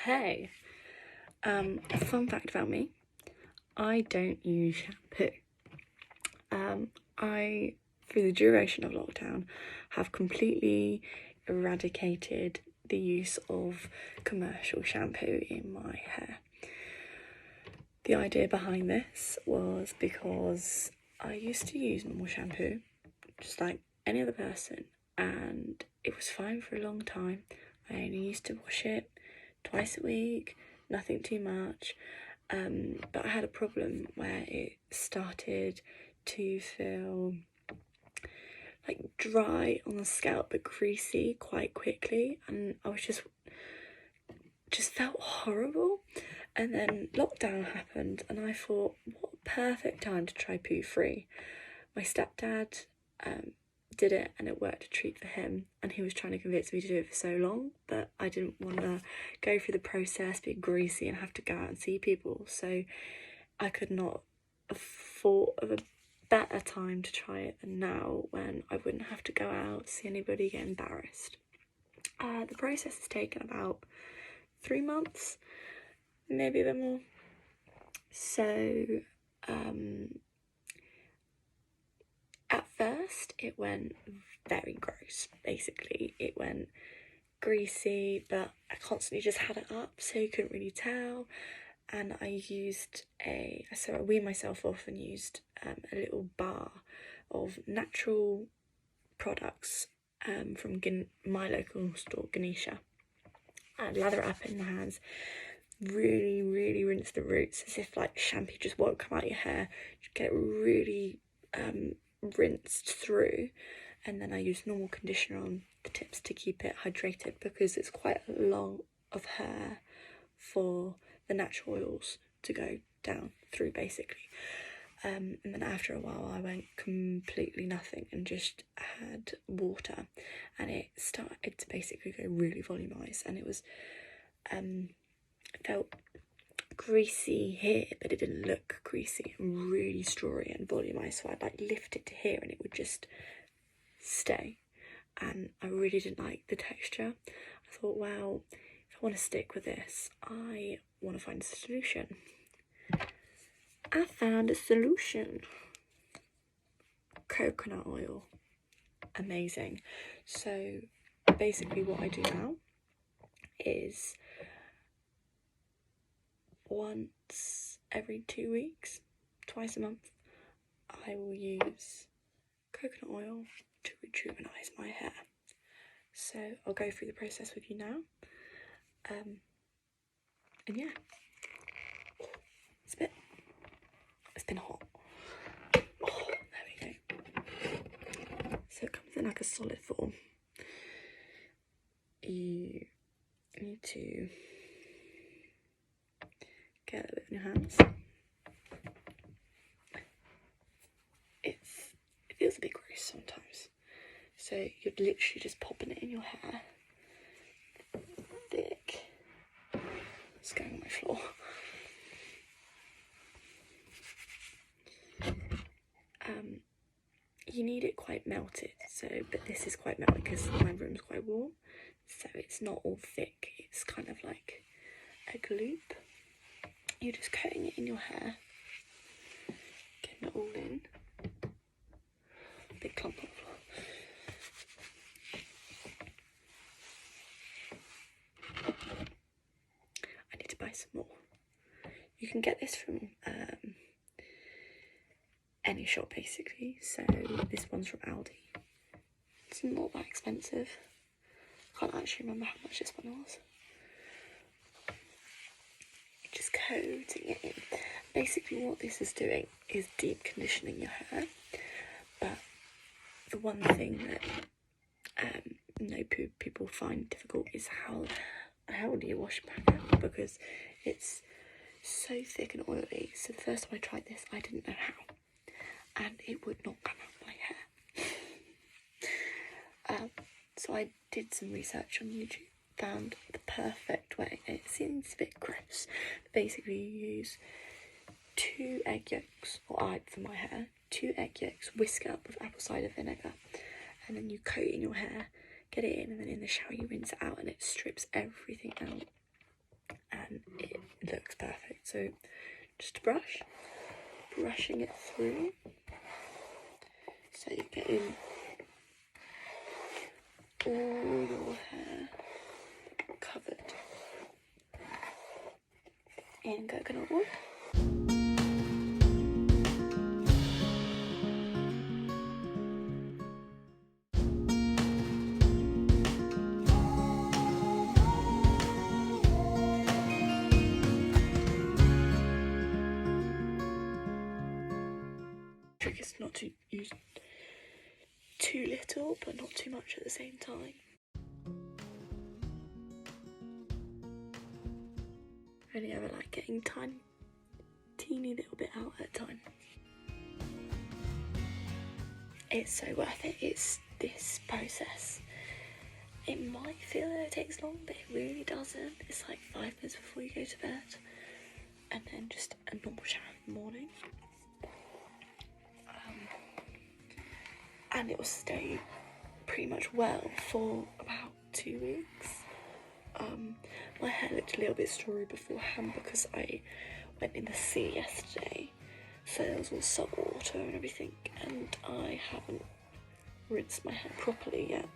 Hey, a fun fact about me, I don't use shampoo. I, through the duration of lockdown, have completely eradicated the use of commercial shampoo in my hair. The idea behind this was because I used to use normal shampoo, just like any other person, and it was fine for a long time. I only used to wash it twice a week, nothing too much, but I had a problem where it started to feel like dry on the scalp but greasy quite quickly, and I was just felt horrible. And then lockdown happened and I thought, what a perfect time to try poo free. My stepdad did it and it worked a treat for him, and he was trying to convince me to do it for so long, but I didn't want to go through the process, be greasy and have to go out and see people, so I could not have thought of a better time to try it than now, when I wouldn't have to go out, see anybody, get embarrassed. The process has taken about 3 months, maybe a bit more. So at first it went very gross. Basically it went greasy, but I constantly just had it up so you couldn't really tell. And I weaned myself off and used a little bar of natural products from my local store, Ganesha. I'd lather it up in my hands, really rinse the roots as if like shampoo just won't come out of your hair. Just get it really rinsed through, and then I use normal conditioner on the tips to keep it hydrated, because it's quite a lot of hair for the natural oils to go down through basically. And then after a while I went completely nothing and just had water, and it started to basically go really volumized, and it was it felt greasy here, but it didn't look greasy, and really strawy and volumized, so I'd like lift it to here and it would just stay, and I really didn't like the texture. I thought, well, if I want to stick with this, I want to find a solution. I found a solution. Coconut oil. Amazing. So basically what I do now is once every 2 weeks, twice a month, I will use coconut oil to rejuvenise my hair. So I'll go through the process with you now. And yeah, it's been hot. Oh, there we go. So it comes in like a solid form. You need to get a bit in your hands. It feels a bit gross sometimes. So you're literally just popping it in your hair. Thick. It's going on my floor. You need it quite melted, but this is quite melted because my room's quite warm, so it's not all thick, it's kind of like a gloop. You're just coating it in your hair, getting it all in. Big clump on the floor. I need to buy some more. You can get this from any shop basically, so this one's from Aldi. It's not that expensive. I can't actually remember how much this one was. Just coating it in. Basically what this is doing is deep conditioning your hair, but the one thing that people find difficult is how do you wash it back out, because it's so thick and oily. So the first time I tried this, I didn't know how, and it would not come out of my hair. So I did some research on YouTube, found the perfect way. It seems a bit gross, but basically you use 2 egg yolks, or for my hair, 2 egg yolks, whisk it up with apple cider vinegar, and then you coat it in your hair, get it in, and then in the shower you rinse it out and it strips everything out. and it looks perfect. So just brushing it through, so you're getting all your hair covered in coconut oil. Trick is not to use too little, but not too much at the same time. Only ever like getting teeny little bit out at a time. It's so worth it. It's this process. It might feel that it takes long, but it really doesn't. It's like 5 minutes before you go to bed, and then just a normal shower in the morning. And it will stay pretty much well for about 2 weeks. My hair looked a little bit strawy beforehand because I went in the sea yesterday, so there was all salt water and everything, and I haven't rinsed my hair properly yet,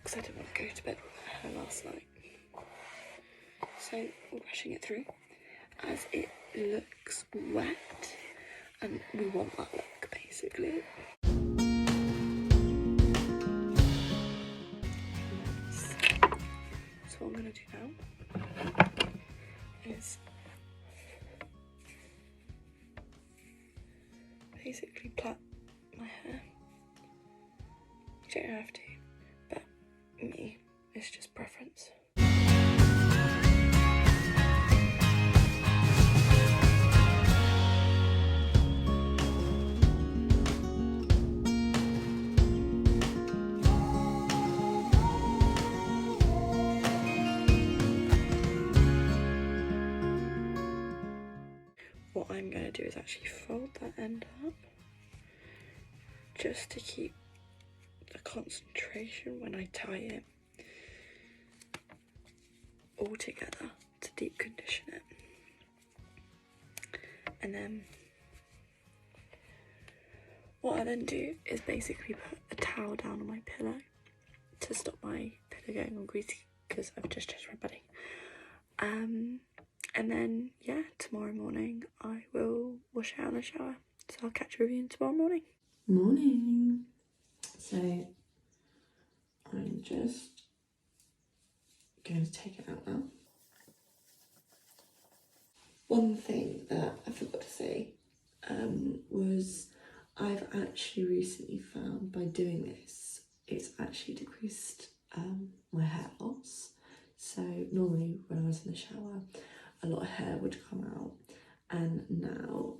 because I didn't want to go to bed with my hair last night. So we're brushing it through as it looks wet, and we want that look basically. So what I'm going to do now is basically plait my hair. You don't have to, but me, it's just preference. What I'm going to do is actually fold that end up, just to keep the concentration when I tie it all together to deep condition it. And then what I then do is basically put a towel down on my pillow to stop my pillow going all greasy, because I've just changed my bedding. And then, yeah, tomorrow morning I will wash it out in the shower. So I'll catch you again tomorrow morning. Morning. So I'm just going to take it out now. One thing that I forgot to say was I've actually recently found by doing this, it's actually decreased my hair loss. So normally when I was in the shower, a lot of hair would come out, and now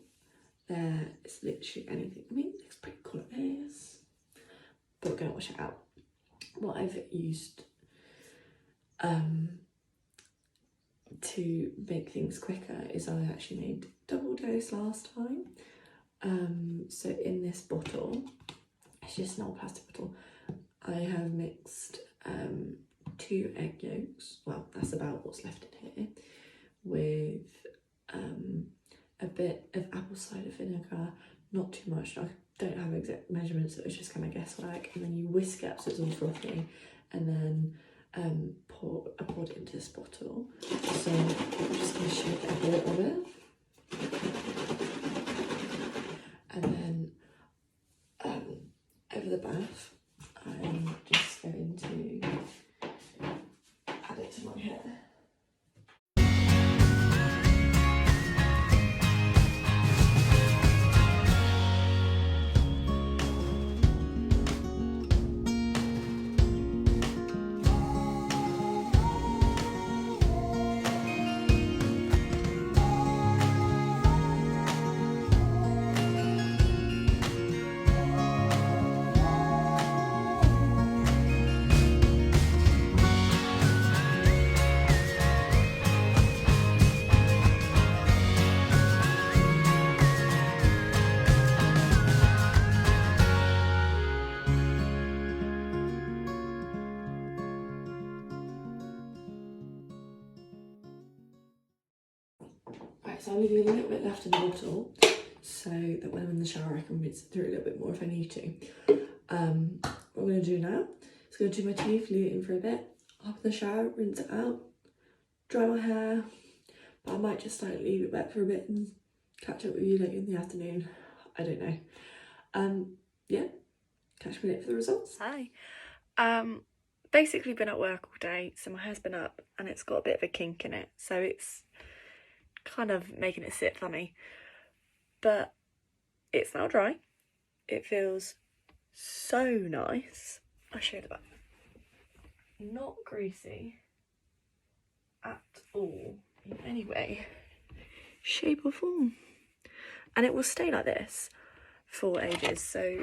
there is literally anything. I mean, it looks pretty cool it is, but we're gonna wash it out. What I've used to make things quicker is I actually made double dose last time. So in this bottle, it's just an old plastic bottle, I have mixed 2 egg yolks, well that's about what's left in here, with a bit of apple cider vinegar, not too much, I don't have exact measurements, so it's just kind of guesswork, and then you whisk it up so it's all frothy, and then I poured it into this bottle. So I'm just going to shake a bit of it, and then over the bath I'm just going to add it to my hair. so I'm leaving a little bit left in the bottle so that when I'm in the shower I can rinse it through a little bit more if I need to. What I'm going to do now is going to do my teeth, leave it in for a bit, hop in the shower, rinse it out, dry my hair, but I might just like leave it wet for a bit and catch up with you later in the afternoon. I don't know. Yeah, catch me later for the results. Hi. Basically been at work all day, so my hair's been up and it's got a bit of a kink in it, so it's kind of making it sit funny. But it's now dry. It feels so nice. I'll show you the back. Not greasy at all in any way, shape or form. And it will stay like this for ages, so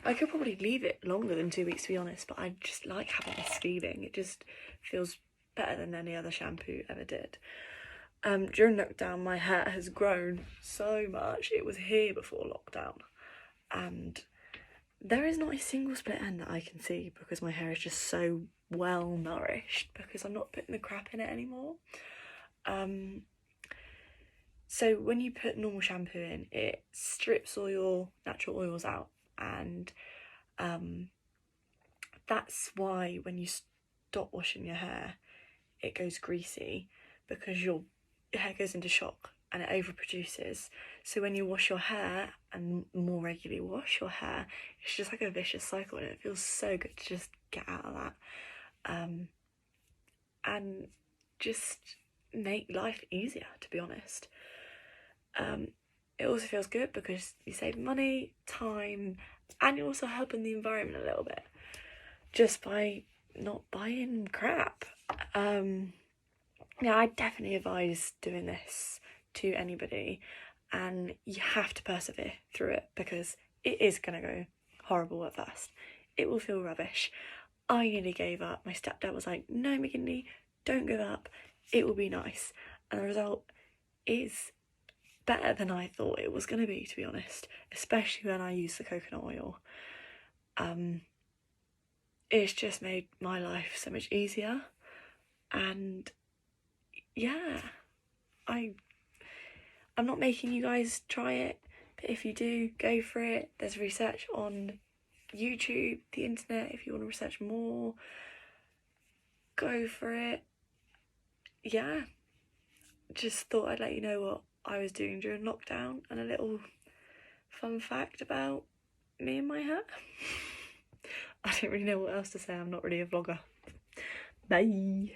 I could probably leave it longer than 2 weeks to be honest, but I just like having this feeling. It just feels better than any other shampoo ever did. During lockdown my hair has grown so much. It was here before lockdown and there is not a single split end that I can see because my hair is just so well nourished because I'm not putting the crap in it anymore. So when you put normal shampoo in, it strips all your natural oils out, and that's why when you stop washing your hair it goes greasy, because your hair goes into shock and it overproduces. So when you wash your hair and more regularly wash your hair, it's just like a vicious cycle and it feels so good to just get out of that and just make life easier, to be honest. It also feels good because you save money, time, and you're also helping the environment a little bit just by not buying crap. Yeah, I definitely advise doing this to anybody, and you have to persevere through it because it is going to go horrible at first. It will feel rubbish. I nearly gave up. My stepdad was like, no, McKinley, don't give up. It will be nice. And the result is better than I thought it was going to be, to be honest, especially when I use the coconut oil. It's just made my life so much easier, and yeah, I'm not making you guys try it, but if you do, go for it. There's research on YouTube, the internet, if you want to research more, go for it. Yeah, just thought I'd let you know what I was doing during lockdown and a little fun fact about me and my hair. I don't really know what else to say. I'm not really a vlogger. Bye.